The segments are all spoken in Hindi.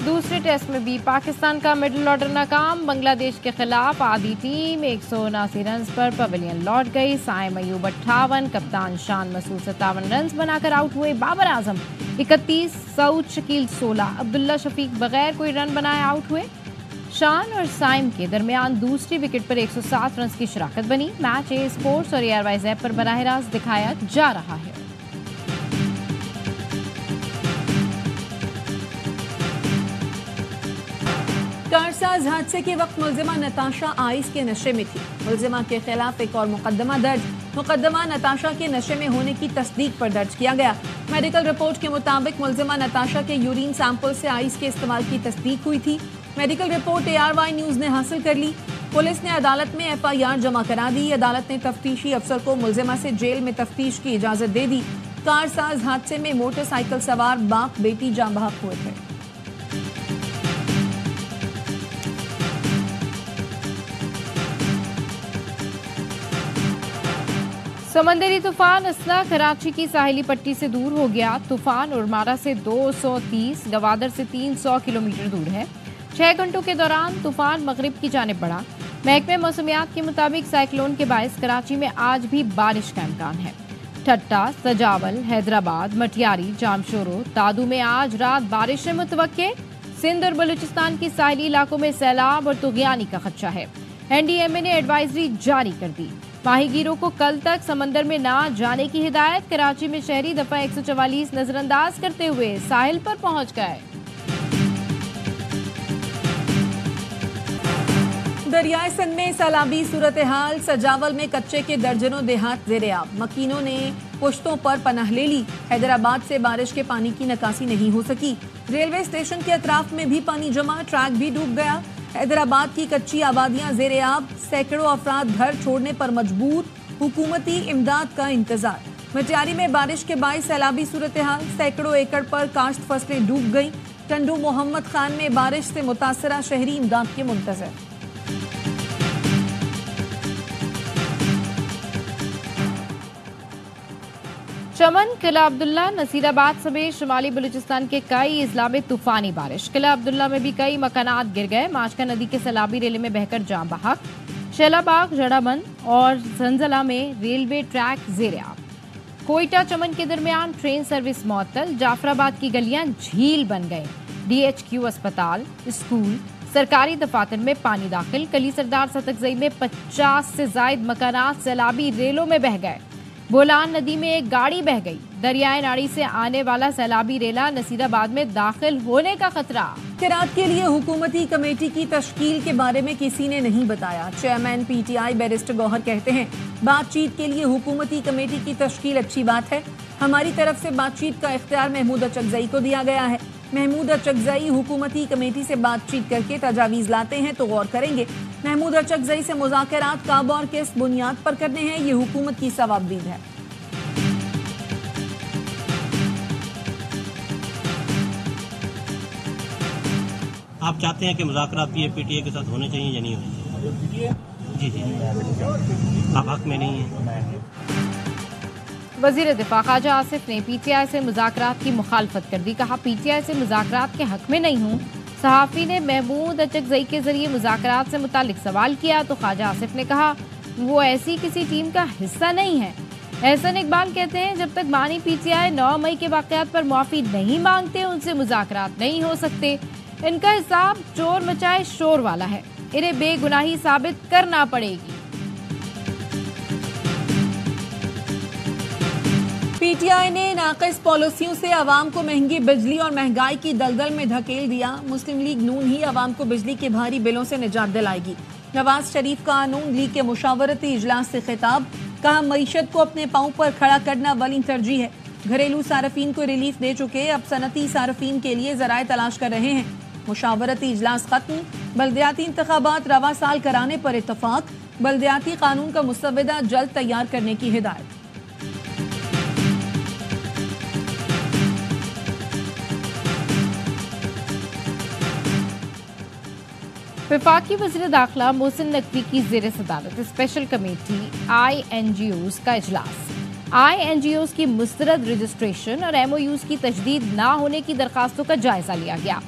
दूसरे टेस्ट में भी पाकिस्तान का मिडिल ऑर्डर नाकाम। बांग्लादेश के खिलाफ आधी टीम 179 रन पर पवेलियन लौट गई। साइम अयूब 58, कप्तान शान मसूद 57 रन बनाकर आउट हुए। बाबर आजम 31, सऊद शकील 16, अब्दुल्ला शफीक बगैर कोई रन बनाए आउट हुए। शान और साइम के दरमियान दूसरी विकेट पर 107 रन की शराकत बनी। मैच ए स्पोर्ट्स और एयरवाइज ऐप पर बराह रास्त दिखाया जा रहा है। कारसाज हादसे के वक्त मुलजिमा नताशा आइस के नशे में थी। मुलजिमा के खिलाफ एक और मुकदमा दर्ज। मुकदमा नताशा के नशे में होने की तस्दीक पर दर्ज किया गया। मेडिकल रिपोर्ट के मुताबिक मुलजिमा नताशा के यूरिन सैंपल से आइस के इस्तेमाल की तस्दीक हुई थी। मेडिकल रिपोर्ट ARY न्यूज ने हासिल कर ली। पुलिस ने अदालत में FIR जमा करा दी। अदालत ने तफ्तीशी अफसर को मुलजिमा से जेल में तफ्तीश की इजाजत दे दी। कारसाज हादसे में मोटरसाइकिल सवार बाप बेटी जाँ बहक हुए थे। समंदरी तूफान असना कराची की साहिली पट्टी से दूर हो गया। तूफान उर्मारा से 230, गवादर से 300 किलोमीटर दूर है। 6 घंटों के दौरान तूफान मगरिब की जानिब बढ़ा। महकमे मौसमियात के मुताबिक साइक्लोन के बायस कराची में आज भी बारिश का इम्कान है। ठट्टा, सजावल, हैदराबाद, मटियारी, जामशोरो, तादू में आज रात बारिश से मुतवक्के। सिंध और बलूचिस्तान की साहिली इलाकों में सैलाब और तुगयानी का खदशा है। NDMA ने एडवाइजरी जारी कर दी। माहीगीरों को कल तक समंदर में ना जाने की हिदायत। कराची में शहरी दफा 144 नजरअंदाज करते हुए साहिल पर पहुंच गए। दरियाए सिंध में सैलाबी सूरत हाल। सजावल में कच्चे के दर्जनों देहात ज़ेर-ए-आब। मकीनों ने पुश्तों पर पनाह ले ली। हैदराबाद से बारिश के पानी की निकासी नहीं हो सकी। रेलवे स्टेशन के अतराफ में भी पानी जमा, ट्रैक भी डूब गया। हैदराबाद की कच्ची आबादियां ज़ेर-ए-आब। सैकड़ों अफराद घर छोड़ने पर मजबूर। हुकूमती इमदाद का इंतजार। मटियारी में बारिश के बायस सैलाबी सूरत हाल। सैकड़ों एकड़ पर काश्त फसलें डूब गईं। टंडू मोहम्मद खान में बारिश से मुतासरा शहरी इमदाद के मुंतज़र। चमन, किला अब्दुल्ला, नसीराबाद समेत शुमाली बलूचिस्तान के कई अजला में तूफानी बारिश। किला अब्दुल्ला में भी कई मकानात गिर गए। माचका नदी के सैलाबी रेले में बहकर जाँ बहक। शैलाबाग, जड़ाबंद और जंजला में रेलवे ट्रैक ज़ेर-ए-आब। कोयटा चमन के दरमियान ट्रेन सर्विस मअतल। जाफराबाद की गलियां झील बन गई। DHQ अस्पताल, स्कूल, सरकारी दफातर में पानी दाखिल। कली सरदार सतकजई में 50 से जायद मकानात सैलाबी रेलों में बह गए। बोलान नदी में एक गाड़ी बह गई। दरियाए नाड़ी से आने वाला सैलाबी रेला नसीराबाद में दाखिल होने का खतरा। किरात के लिए हुकूमती कमेटी की तश्कील के बारे में किसी ने नहीं बताया। चेयरमैन PTI बैरिस्टर गौहर कहते हैं, बातचीत के लिए हुकूमती कमेटी की तश्कील अच्छी बात है। हमारी तरफ से बातचीत का इख्तियार महमूद अचकजई को दिया गया है। महमूद अचकजई हुकूमती कमेटी से बातचीत करके तजावीज़ लाते हैं तो गौर करेंगे। महमूद अचकजई से मुज़ाकरात कब और किस बुनियाद पर करने हैं, ये हुकूमत की सवाबदीद है। आप चाहते हैं कि मुज़ाकरात PTI के साथ होने चाहिए या नहीं होने चाहिए? जी, आप हक में नहीं हैं। वज़ीर दिफा ख्वाजा आसिफ ने PTI से मुज़ाकरात की मुखालफत कर दी। कहा, PTI से मुज़ाकरात के हक में नहीं हूँ। सहाफ़ी ने महमूद अचकजई के जरिए मुज़ाकरात से मुतालिक सवाल किया तो ख्वाजा आसिफ ने कहा, वो ऐसी किसी टीम का हिस्सा नहीं है। एहसन इकबाल कहते हैं, जब तक बानी PTI 9 मई के वाक़यात पर माफ़ी नहीं मांगते उनसे मुज़ाकरात नहीं हो सकते। इनका हिसाब चोर मचाए शोर वाला है। इन्हें बेगुनाही साबित करना पड़ेगी। PTI ने नाक़िस पॉलिसियों से आवाम को महंगी बिजली और महंगाई की दलदल में धकेल दिया। मुस्लिम लीग नून ही आवाम को बिजली के भारी बिलों से निजात दिलाएगी। नवाज शरीफ का नून लीग के मुशावरती इजलास से खिताब। कहा, मईशत को अपने पांव पर खड़ा करना अव्वलीन तरजीह है। घरेलू सारफीन को रिलीफ दे चुके, अब सनती सारफीन के लिए ज़राए तलाश कर रहे हैं। मुशावरती इजलास खत्म। बल्दियाती इंतखाबात रवा साल कराने पर इत्तफाक। बल्दियाती कानून का मुसव्वदा जल्द तैयार करने की हिदायत। वफाकी वज़ीर दाखिला मोहसिन नकवी की ज़ेर सदारत स्पेशल कमेटी INGOs का इजलास। INGOs की मुस्तरद रजिस्ट्रेशन और MOUs की तजदीद ना होने की दरखास्तों का जायजा लिया गया।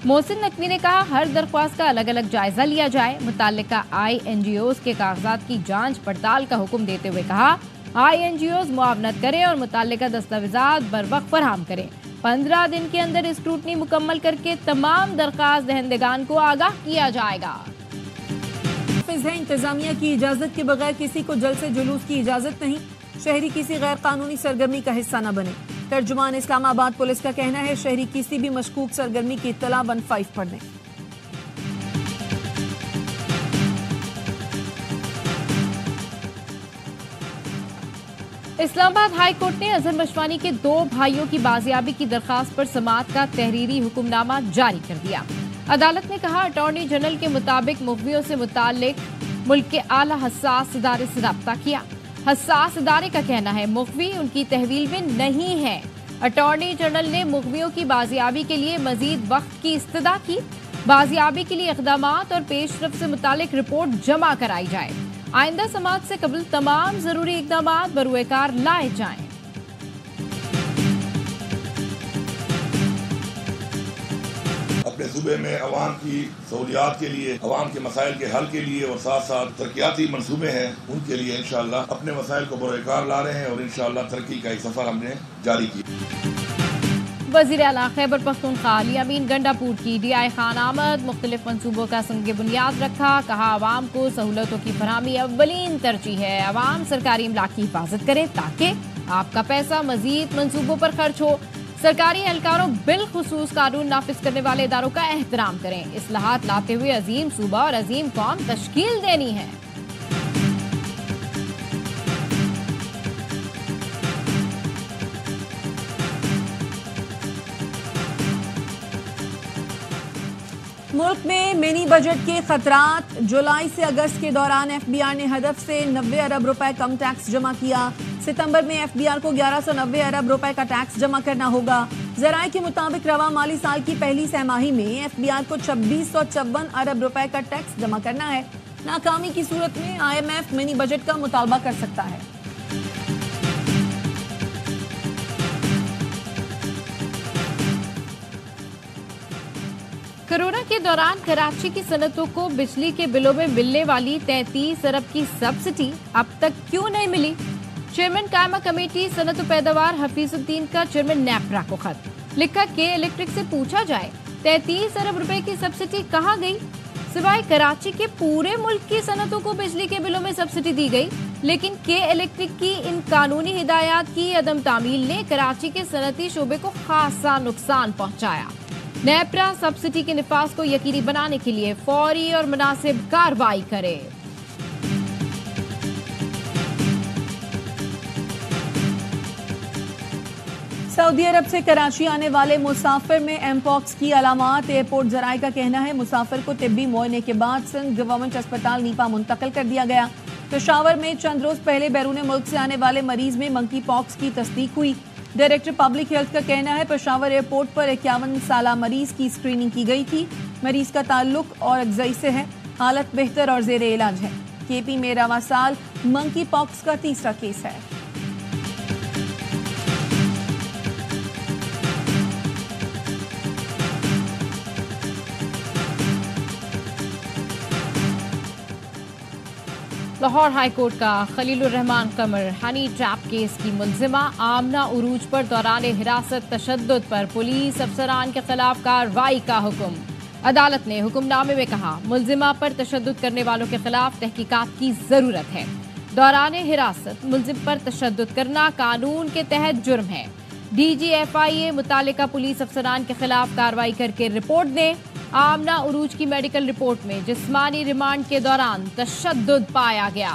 मोहसिन नकवी ने कहा, हर दरख्वास्त का अलग अलग जायजा लिया जाए। मुताल्लिका INGOs के कागजात की जांच पड़ताल का हुक्म देते हुए कहा, INGOs मुआवनत करें और मुताल्लिका दस्तावेजात बरवक्त फराहम करें। 15 दिन के अंदर स्क्रूटनी मुकम्मल करके तमाम दरख्वास्त दहंदगान को आगाह किया जाएगा। इंतजामिया की इजाजत के बगैर किसी को जल से जुलूस की इजाजत नहीं। शहरी किसी गैर कानूनी सरगर्मी का हिस्सा न बने। तर्जुमान इस्लामाबाद पुलिस का कहना है, शहरी किसी भी मशकूक सरगर्मी की इत्तला 15 पर दें। इस्लामाबाद हाई कोर्ट ने अजहर मशवानी के 2 भाइयों की बाजियाबी की दरखास्त पर समाअत का तहरीरी हुक्मनामा जारी कर दिया। अदालत ने कहा, अटॉर्नी जनरल के मुताबिक मुखबियों से मुताल्लिक मुल्क के आला हसास इदारे से रब्ता किया। हसास इदारे का कहना है, मुखबी उनकी तहवील में नहीं है। अटॉर्नी जनरल ने मुखबियों की बाजियाबी के लिए मजीद वक्त की इस्तदा की। बाजियाबी के लिए इक़दामात और पेशरफ से मुताल्लिक रिपोर्ट जमा कराई जाए। आइंदा समाअत से कबल तमाम जरूरी इक़दामात बरूएकार लाए जाएं। अपने सूबे में अवाम की सहूलियात के लिए, अवाम के मसाइल के हल के लिए और साथ साथ तरक्याती मनसूबे हैं, उनके लिए इंशाअल्लाह अपने मसाइल को बरोकार ला रहे हैं और इंशाअल्लाह तरक्की का एक सफर हमने जारी किया। वज़ीर आला खैबर पख्तूनख्वा अली अमीन गंडापुर की DI खान आमद मुख्तलिफ मनसूबों का संग बुनियाद रखा। कहा, आवाम को सहूलतों की फरहमी अव्वलीन तरजीह है। आवाम सरकारी इमलाक की हिफाजत करे ताकि आपका पैसा मजीद मनसूबों पर खर्च हो। सरकारी एहलकारों बिलखुसूस कानून नाफिज करने वाले इदारों का एहतराम करें। इस्लाहात लाते हुए अजीम सूबा और अजीम कौम तश्कील देनी है। मुल्क में मिनी बजट के खतरात। जुलाई से अगस्त के दौरान FBR ने हदफ से 90 अरब रुपए कम टैक्स जमा किया। सितंबर में FBR को 1190 अरब रुपए का टैक्स जमा करना होगा। ज़राए के मुताबिक रवा माली साल की पहली सहमाही में FBR को 2654 अरब रुपए का टैक्स जमा करना है। नाकामी की सूरत में IMF मिनी बजट का मुतालबा कर सकता है। कोरोना के दौरान कराची की सनतों को बिजली के बिलों में मिलने वाली 33 अरब की सब्सिडी अब तक क्यों नहीं मिली? चेयरमैन कायमा कमेटी सनत पैदावार हफीजुद्दीन का चेयरमैन नेपरा को खत लिखा के इलेक्ट्रिक से पूछा जाए 33 अरब रुपए की सब्सिडी कहाँ गई? सिवाय कराची के पूरे मुल्क की सनतों को बिजली के बिलों में सब्सिडी दी गई, लेकिन के इलेक्ट्रिक की इन कानूनी हिदायत की अदम तामील ने कराची के सनती शोबे को खासा नुकसान पहुंचाया। नेपरा सब्सिडी के निफाज को यकीनी बनाने के लिए फौरी और मुनासिब कार्रवाई करे। सऊदी अरब से कराची आने वाले मुसाफिर में एमपॉक्स की अलामात। एयरपोर्ट जराये का कहना है, मुसाफिर को तिब्बी मुआयने के बाद सिंध गवर्नमेंट अस्पताल नीपा मुंतकिल कर दिया गया। पेशावर में चंद रोज पहले बैरून मुल्क से आने वाले मरीज में मंकी पॉक्स की तस्दीक हुई। डायरेक्टर पब्लिक हेल्थ का कहना है, पेशावर एयरपोर्ट पर 51 साला मरीज की स्क्रीनिंग की गई थी। मरीज का ताल्लुक और अगजई से है। हालत बेहतर और जेर इलाज है। KP में रवा साल मंकी पॉक्स का तीसरा केस है। लाहौर हाई कोर्ट का खलीलुर रहमान कमर हनी ट्रैप केस की मुलजिमा आमना उरूज पर दौरान हिरासत तशद्दुद पर पुलिस अफसरान के खिलाफ कार्रवाई का हुक्म। अदालत ने हुक्मनामे में कहा, मुलजिमा पर तशद्दुद करने वालों के खिलाफ तहकीकात की जरूरत है। दौरान हिरासत मुलजिम पर तशद्दुद करना कानून के तहत जुर्म है। DG FIA मुतालिका पुलिस अफसरान के खिलाफ कार्रवाई करके रिपोर्ट दें। आमना उरूज की मेडिकल रिपोर्ट में जिस्मानी रिमांड के दौरान तशद्दुद पाया गया।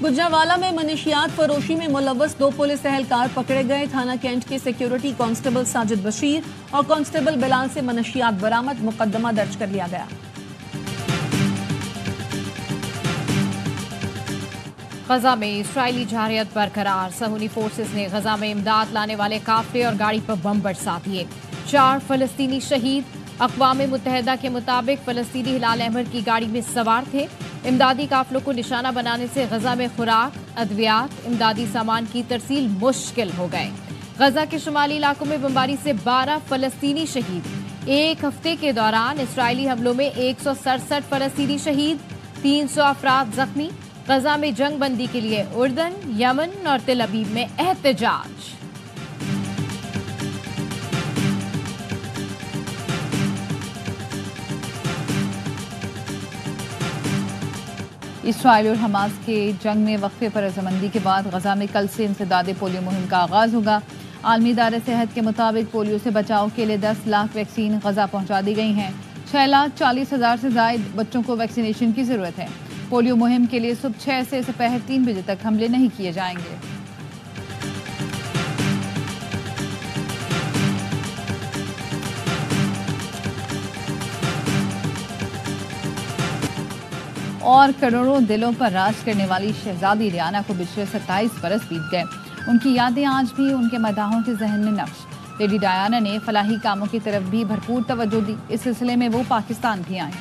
गुजरावाला में मनशियात फरोशी में मुलव्वस 2 पुलिस एहलकार पकड़े गए। थाना कैंट के सिक्योरिटी कांस्टेबल साजिद बशीर और कांस्टेबल बिलाल से मनशियात बरामद। मुकदमा दर्ज कर लिया गया। गजा में इसराइली जारियत बरकरार। सहूनी फोर्सेस ने गजा में इमदाद लाने वाले काफिले और गाड़ी पर बम बरसा दिए। 4 फलस्तीनी शहीद। अक़वाम मुत्तहिदा के मुताबिक फलस्तीनी हिलाल अहमर की गाड़ी में सवार थे। इमदादी काफिलों को निशाना बनाने से गजा में खुराक, अद्वियात, इमदादी सामान की तरसील मुश्किल हो गए। गजा के शुमाली इलाकों में बमबारी से 12 फलस्तीनी शहीद। एक हफ्ते के दौरान इसराइली हमलों में 167 फलस्तीनी शहीद, 300 अफराद जख्मी। गजा में जंग बंदी के लिए उर्दन, यमन और तेल अवीव में एहतजाज। इसराइल और हमास के जंग में वक्फे पर रजामंदी के बाद गजा में कल से इंसदाद पोलियो मुहिम का आगाज होगा। आलमी इदारे सेहत के मुताबिक पोलियो से बचाव के लिए 10 लाख वैक्सीन गजा पहुंचा दी गई हैं। 6,40,000 से जायद बच्चों को वैक्सीनेशन की जरूरत है। पोलियो मुहिम के लिए सुबह 6 से दोपहर 3 बजे तक हमले नहीं किए जाएंगे। और करोड़ों दिलों पर राज करने वाली शहजादी रियाना को पिछले 27 बरस बीत गए। उनकी यादें आज भी उनके मदाहों के जहन में नक्श। लेडी डायना ने फलाही कामों की तरफ भी भरपूर तवज्जो दी। इस सिलसिले में वो पाकिस्तान भी आए।